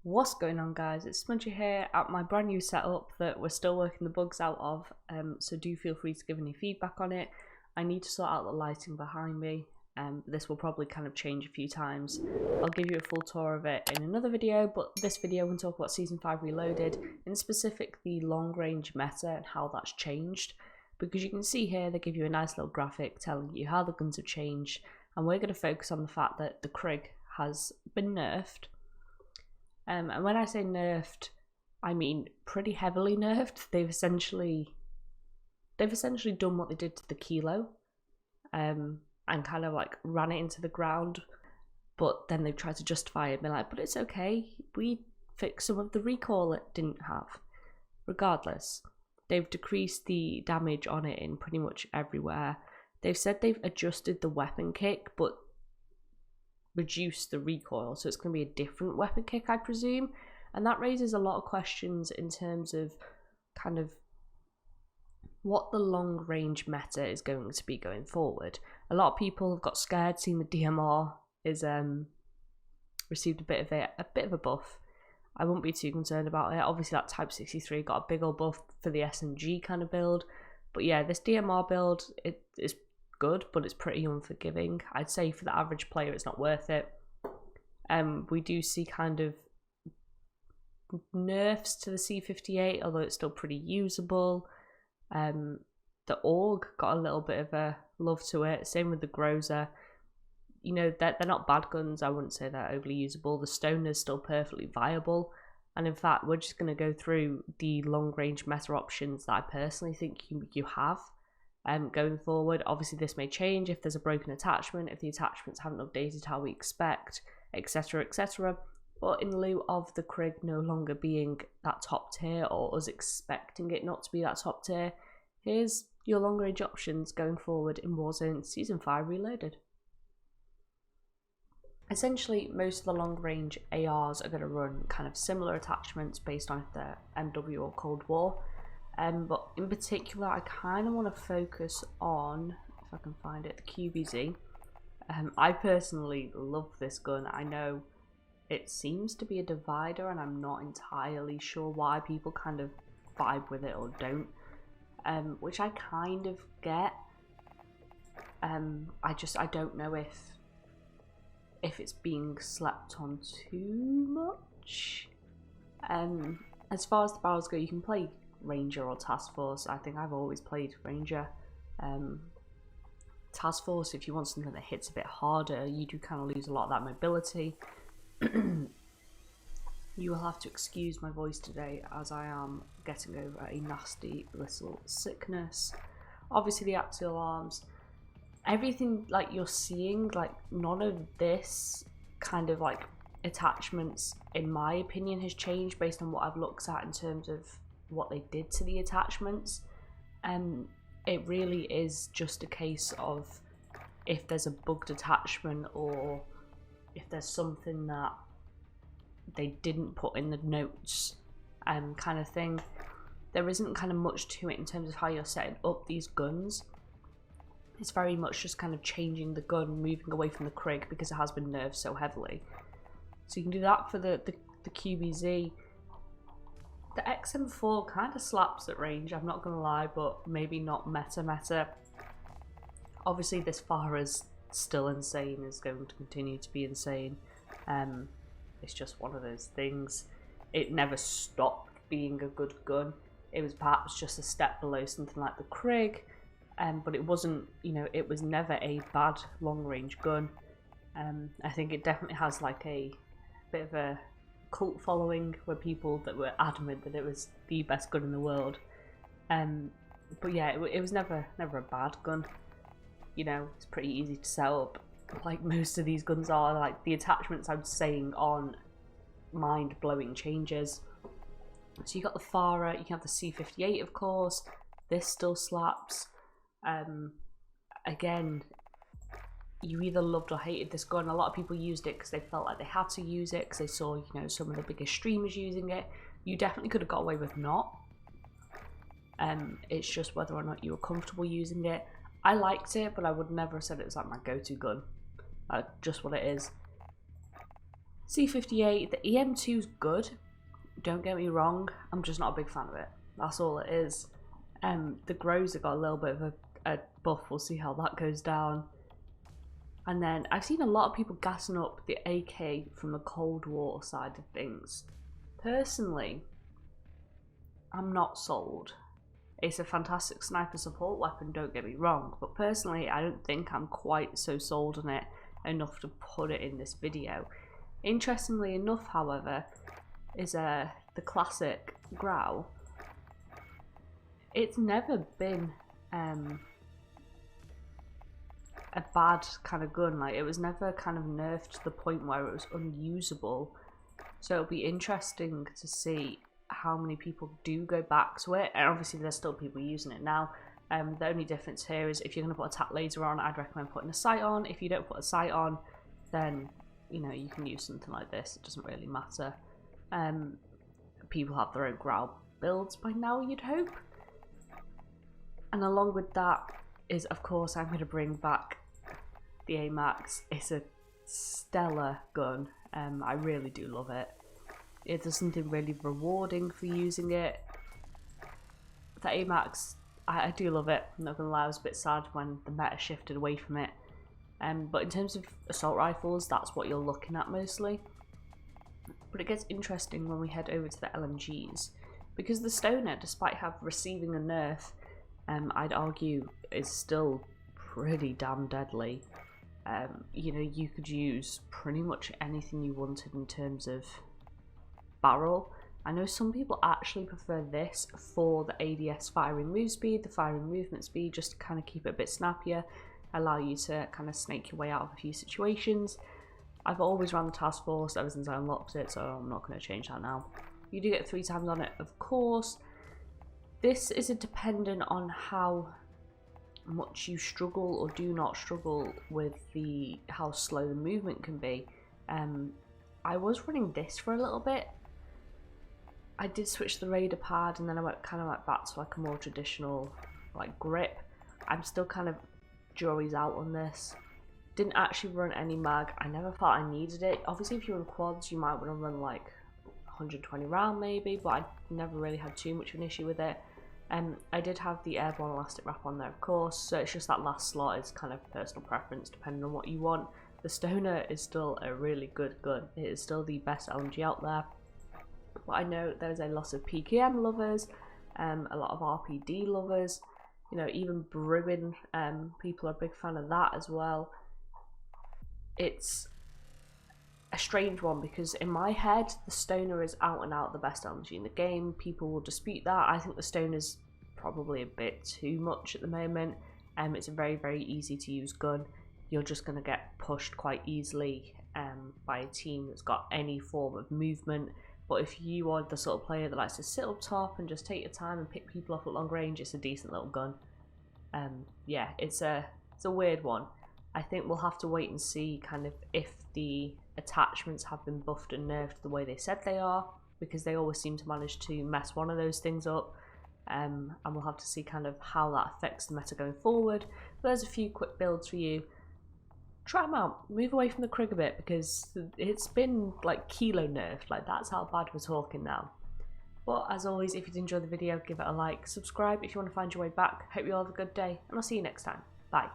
What's going on, guys? It's Smudgy here at my brand new setup that we're still working the bugs out of, so do feel free to give any feedback on it. I need to sort out the lighting behind me. This will probably kind of change a few times. I'll give you a full tour of it in another video, but this video we'll talk about Season 5 Reloaded, in specific the long range meta and how that's changed. Because you can see here they give you a nice little graphic telling you how the guns have changed, and we're going to focus on the fact that the Krig has been nerfed. And when I say nerfed, I mean pretty heavily nerfed. They've essentially done what they did to the Kilo, and kind of like ran it into the ground. But then they've tried to justify it, being like, "But it's okay. We fixed some of the recoil it didn't have." Regardless, they've decreased the damage on it in pretty much everywhere. They've said they've adjusted the weapon kick, but reduce the recoil, so it's going to be a different weapon kick, I presume, and that raises a lot of questions in terms of kind of what the long range meta is going to be going forward. A lot of people have got scared seeing the DMR is received a bit of a buff. I wouldn't be too concerned about it. Obviously that Type 63 got a big old buff for the SMG kind of build, but yeah, this DMR build, it is good, but it's pretty unforgiving. I'd say for the average player it's not worth it. We do see kind of nerfs to the C58, although it's still pretty usable. The AUG got a little bit of a love to it, same with the Groza. You know, they're not bad guns. I wouldn't say they're overly usable. The Stoner's still perfectly viable, and in fact we're just going to go through the long range meta options that I personally think you have going forward. Obviously this may change if there's a broken attachment, if the attachments haven't updated how we expect, etc, etc. But in lieu of the Krig no longer being that top tier, or us expecting it not to be that top tier, here's your long range options going forward in Warzone Season 5 Reloaded. Essentially most of the long range ARs are going to run kind of similar attachments based on if they're MW or Cold War. But in particular, I kind of want to focus on, if I can find it, the QBZ. I personally love this gun. I know it seems to be a divider, and I'm not entirely sure why people kind of vibe with it or don't, which I kind of get. I don't know if it's being slept on too much. As far as the barrels go, you can play Ranger or Task Force. I think I've always played Ranger. Task Force, if you want something that hits a bit harder, you do kind of lose a lot of that mobility. You will have to excuse my voice today as I am getting over a nasty little sickness. Obviously the axial arms, everything like you're seeing, like none of this kind of like attachments in my opinion has changed based on what I've looked at in terms of what they did to the attachments. It really is just a case of if there's a bugged attachment, or if there's something that they didn't put in the notes, kind of thing. There isn't kind of much to it in terms of how you're setting up these guns. It's very much just kind of changing the gun, moving away from the Krig because it has been nerfed so heavily. So you can do that for the QBZ. The XM4 kind of slaps at range, I'm not gonna lie, but maybe not meta. Obviously this far is still insane, is going to continue to be insane. It's just one of those things. It never stopped being a good gun. It was perhaps just a step below something like the Krig, but it wasn't, you know, it was never a bad long range gun. I think it definitely has like a bit of a cult following, where people that were adamant that it was the best gun in the world. But yeah, it was never a bad gun. You know, it's pretty easy to set up, like most of these guns are. Like the attachments I'm saying aren't mind-blowing changes. So you got the Farah, you can have the C58 of course, this still slaps. Again, you either loved or hated this gun. A lot of people used it because they felt like they had to use it because they saw, you know, some of the biggest streamers using it. You definitely could have got away with not. It's just whether or not you were comfortable using it. I liked it, but I would never have said it was like my go-to gun. Just what it is. C58, the EM2 is good, don't get me wrong, I'm just not a big fan of it. That's all it is. The Grows have got a little bit of a buff, we'll see how that goes down. And then I've seen a lot of people gassing up the AK from the Cold War side of things. Personally, I'm not sold. It's a fantastic sniper support weapon, don't get me wrong, but personally I don't think I'm quite so sold on it enough to put it in this video. Interestingly enough, however, is the classic Growl. It's never been a bad kind of gun. Like, it was never kind of nerfed to the point where it was unusable, so it'll be interesting to see how many people do go back to it. And obviously there's still people using it now. The only difference here is if you're going to put a tac laser on, I'd recommend putting a sight on. If you don't put a sight on, then you know, you can use something like this. It doesn't really matter. People have their own Growl builds by now, you'd hope. And along with that is, of course, I'm going to bring back the AMAX. It's a stellar gun. I really do love it. There's something really rewarding for using it. The AMAX, I do love it. I'm not going to lie, I was a bit sad when the meta shifted away from it. But in terms of assault rifles, that's what you're looking at mostly. But it gets interesting when we head over to the LMGs, because the Stoner, despite receiving a nerf, I'd argue is still pretty damn deadly. You know, you could use pretty much anything you wanted in terms of barrel. I know some people actually prefer this for the ADS firing move speed, the firing movement speed, just to kind of keep it a bit snappier, allow you to kind of snake your way out of a few situations. I've always run the task force ever since I unlocked it, so I'm not going to change that now. You do get 3 times on it, of course. This is dependent on how much you struggle or do not struggle with how slow the movement can be. I was running this for a little bit. I did switch the radar pad, and then I kind of went back to like a more traditional like grip. I'm still kind of jury's out on this. Didn't actually run any mag. I never thought I needed it. Obviously, if you're in quads, you might want to run like 120 round maybe, but I never really had too much of an issue with it. I did have the airborne elastic wrap on there, of course, so it's just that last slot is kind of personal preference depending on what you want. The Stoner is still a really good gun. It is still the best LMG out there. But I know there's a lot of PKM lovers, a lot of RPD lovers, you know, even brewing, people are a big fan of that as well. It's a strange one because in my head, the Stoner is out and out the best LMG in the game. People will dispute that. I think the Stoner's probably a bit too much at the moment. It's a very, very easy to use gun. You're just going to get pushed quite easily by a team that's got any form of movement. But if you are the sort of player that likes to sit up top and just take your time and pick people off at long range, it's a decent little gun. Yeah, it's a weird one. I think we'll have to wait and see kind of if the attachments have been buffed and nerfed the way they said they are, because they always seem to manage to mess one of those things up. And we'll have to see kind of how that affects the meta going forward. But there's a few quick builds for you. Try them out. Move away from the Krig a bit, because it's been like kilo nerfed. Like, that's how bad we're talking now. But as always, if you did enjoy the video, give it a like, subscribe if you want to find your way back. Hope you all have a good day, and I'll see you next time. Bye.